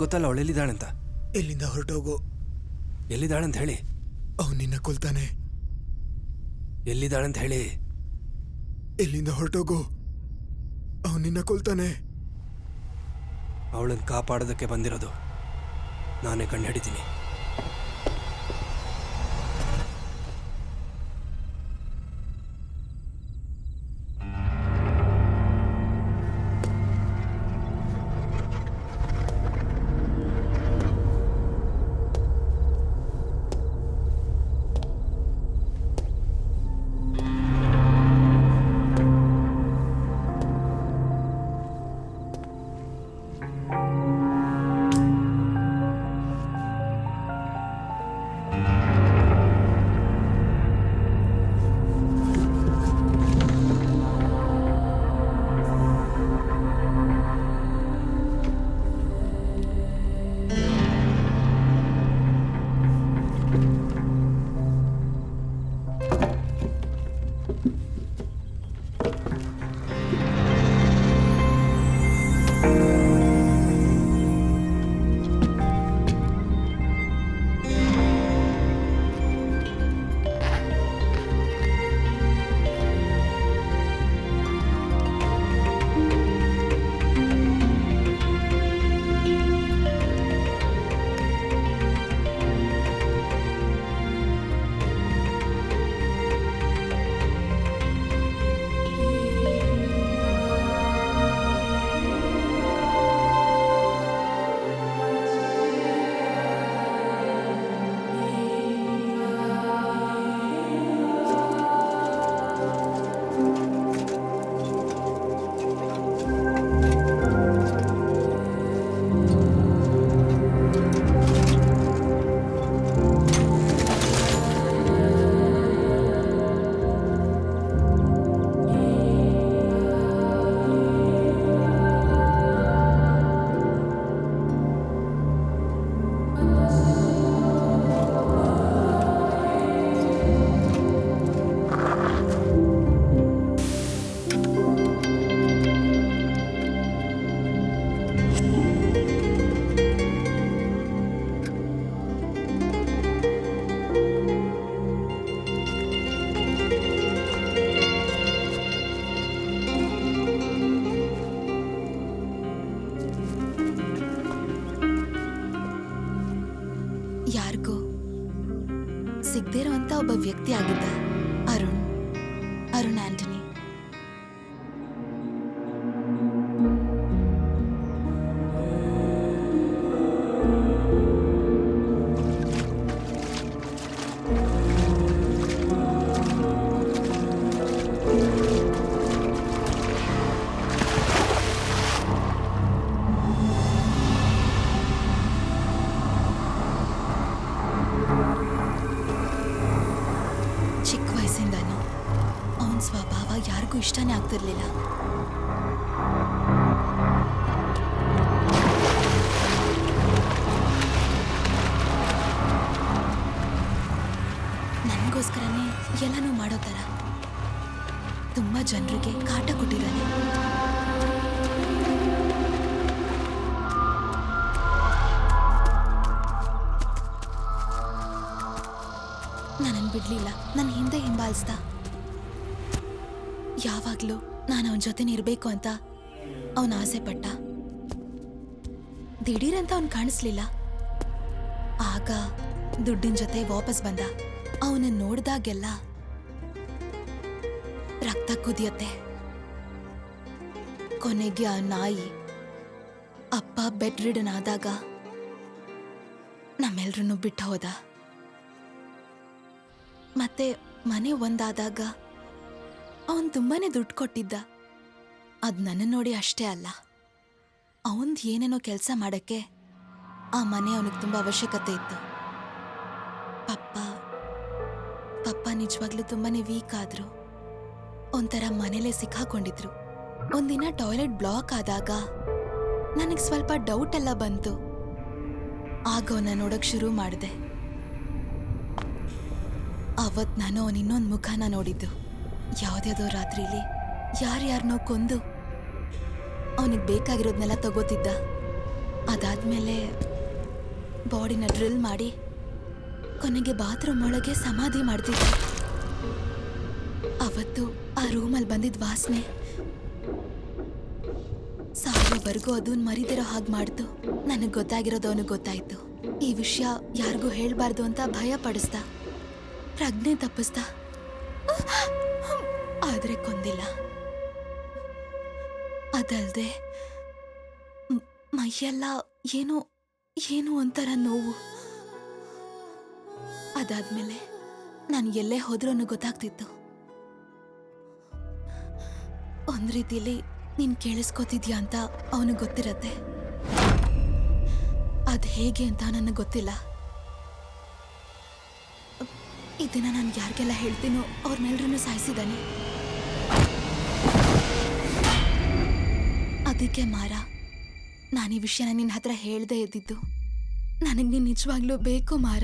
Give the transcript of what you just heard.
ಗೊತ್ತಲ್ಲ ಅವಳು ಎಲ್ಲಿದ್ದಾಳಂತ. ಎಲ್ಲಿಂದ ಹೊರಟೋಗು. ಎಲ್ಲಿದ್ದಾಳಂತ ಹೇಳಿ. ಅವನು ನಿನ್ನ ಕೊಲ್ತಾನೆ. ಎಲ್ಲಿದ್ದಾಳಂತ ಹೇಳಿ. ಎಲ್ಲಿಂದ ಹೊರಟೋಗು. ಅವನು ನಿನ್ನ ಕೊಲ್ತಾನೆ. ಅವಳನ್ನು ಕಾಪಾಡೋದಕ್ಕೆ ಬಂದಿರೋದು ನಾನೇ ಕಂಡು ಹಿಡಿತೀನಿ. ಯಾರಿಗೂ ಸಿಗದೇ ಇರುವಂತ ಒಬ್ಬ ವ್ಯಕ್ತಿ ಆಗಿದ್ದ ಅರುಣ್ ಆಂಟನಿ. ಚಿಕ್ಕ ವಯಸ್ಸಿಂದನೂ ಅವನ ಸ್ವಭಾವ ಯಾರಿಗೂ ಇಷ್ಟನೇ ಆಗ್ತಿರ್ಲಿಲ್ಲ. ನನಗೋಸ್ಕರನೇ ಎಲ್ಲನೂ ಮಾಡೋ ಥರ ತುಂಬಾ ಜನರಿಗೆ ಕಾಟ ಕೊಟ್ಟಿದ್ದಾನೆ. ನನ್ನನ್ನು ಬಿಡ್ಲಿಲ್ಲ, ನನ್ನ ಹಿಂದೆ ಹಿಂಬಾಲಿಸ್ದ. ಯಾವಾಗ್ಲೂ ನಾನು ಅವನ ಜೊತೆನೇ ಇರಬೇಕು ಅಂತ ಅವನ ಆಸೆ ಪಟ್ಟ. ದಿಢೀರಂತ ಅವನು ಕಾಣಿಸ್ಲಿಲ್ಲ. ಆಗ ದುಡ್ಡಿನ ಜೊತೆ ವಾಪಸ್ ಬಂದ. ಅವನನ್ನು ನೋಡ್ದಾಗೆಲ್ಲ ರಕ್ತ ಕುದಿಯತ್ತೆ. ಕೊನೆಗೆ ಆ ನಾಯಿ ಅಪ್ಪ ಬೆಡ್ ರಿಡನ್ ಆದಾಗ ನಮ್ಮೆಲ್ರನ್ನೂ ಬಿಟ್ಟು ಹೋದ. ಮತ್ತೆ ಮನೆ ಒಂದಾದಾಗ ಅವನು ತುಂಬಾನೇ ದುಡ್ಡು ಕೊಟ್ಟಿದ್ದ. ಅದು ನನ್ನ ನೋಡಿ ಅಷ್ಟೇ ಅಲ್ಲ, ಅವನ್ದು ಏನೇನೋ ಕೆಲಸ ಮಾಡಕ್ಕೆ ಆ ಮನೆ ಅವನಿಗೆ ತುಂಬ ಅವಶ್ಯಕತೆ ಇತ್ತು. ಪಪ್ಪ ನಿಜವಾಗ್ಲೂ ತುಂಬಾನೇ ವೀಕ್ ಆದ್ರು. ಒಂಥರ ಮನೇಲೆ ಸಿಕ್ಕಾಕೊಂಡಿದ್ರು. ಒಂದಿನ ಟಾಯ್ಲೆಟ್ ಬ್ಲಾಕ್ ಆದಾಗ ನನಗೆ ಸ್ವಲ್ಪ ಡೌಟ್ ಎಲ್ಲ ಬಂತು. ಆಗ ಅವನ್ನ ನೋಡಕ್ ಶುರು ಮಾಡಿದೆ. ಅವತ್ ನಾನು ಅವನ ಇನ್ನೊಂದು ಮುಖನ ನೋಡಿದ್ದು. ಯಾವುದ್ಯಾವುದೋ ರಾತ್ರಿಲಿ ಯಾರ್ಯಾರನ್ನೋ ಕೊಂದು ಅವನಿಗೆ ಬೇಕಾಗಿರೋದ್ನೆಲ್ಲ ತಗೋತಿದ್ದ. ಅದಾದ್ಮೇಲೆ ಬಾಡಿನ ಡ್ರಿಲ್ ಮಾಡಿ ಕೊನೆಗೆ ಬಾತ್ರೂಮ್ ಒಳಗೆ ಸಮಾಧಿ ಮಾಡ್ತಿದ್ರು. ಅವತ್ತು ಆ ರೂಮಲ್ಲಿ ಬಂದಿದ್ದ ವಾಸನೆ ಸಾಯೋವರೆಗೂ ಅದನ್ನ ಮರಿದಿರೋ ಹಾಗೆ ಮಾಡ್ತು. ನನಗೆ ಗೊತ್ತಾಗಿರೋದು ಅವನಿಗೆ ಗೊತ್ತಾಯ್ತು. ಈ ವಿಷಯ ಯಾರಿಗೂ ಹೇಳ್ಬಾರ್ದು ಅಂತ ಭಯ ಪಡಿಸ್ದ, ಪ್ರಜ್ಞೆ ತಪ್ಪಿಸ್ದ, ಆದ್ರೆ ಕೊಂದಿಲ್ಲ. ಅದಲ್ದೆ ಮೈಯೆಲ್ಲ ಏನೋ ಏನೋ ಒಂಥರ ನೋವು. ಅದಾದ್ಮೇಲೆ ನಾನು ಎಲ್ಲೇ ಹೋದ್ರೂ ಗೊತ್ತಾಗ್ತಿತ್ತು. ಒಂದ್ ರೀತಿಲಿ ನೀನ್ ಕೇಳಿಸ್ಕೊತಿದ್ಯಾ ಅಂತ ಅವನಿಗೆ ಗೊತ್ತಿರತ್ತೆ. ಅದ್ ಹೇಗೆ ಅಂತ ನನಗೆ ಗೊತ್ತಿಲ್ಲ. ಇದನ್ನ ನಾನು ಯಾರಿಗೆಲ್ಲ ಹೇಳ್ತೀನೋ ಅವ್ರನ್ನೆಲ್ರನ್ನೂ ಸಾಯಿಸಿದಾನೆ. ಅದಕ್ಕೆ ಮಾರ ನಾನು ಈ ವಿಷಯನ ನಿನ್ನ ಹತ್ರ ಹೇಳ್ದೇ ಇದ್ದಿದ್ದು. ನನಗೆ ನೀನು ನಿಜವಾಗ್ಲೂ ಬೇಕು ಮಾರ.